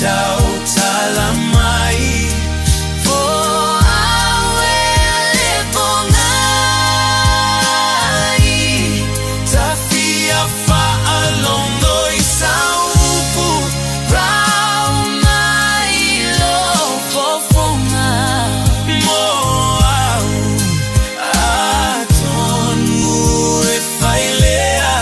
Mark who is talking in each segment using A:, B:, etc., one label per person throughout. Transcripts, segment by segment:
A: Tautalamai. For I will live all night. Tafia fa'alondo isaupu. Raumai lo fofona. Moau atonu e failea.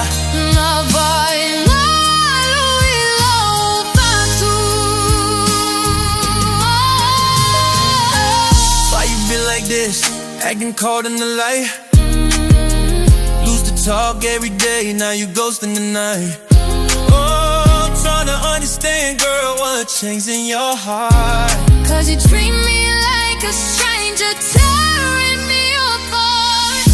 A: Like this, acting cold in the light. Lose the talk every day, now you ghosting the night. Oh, I'm trying to understand, girl, what changed in your heart.
B: Cause you treat me like a stranger, tearing me apart.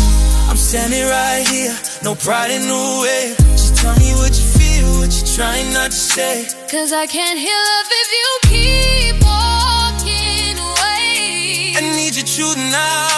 A: I'm standing right here, no pride in the way. Just tell me what you feel, what you're trying not to say.
B: Cause I can't heal love if you keep walking away.
A: I need your truth now.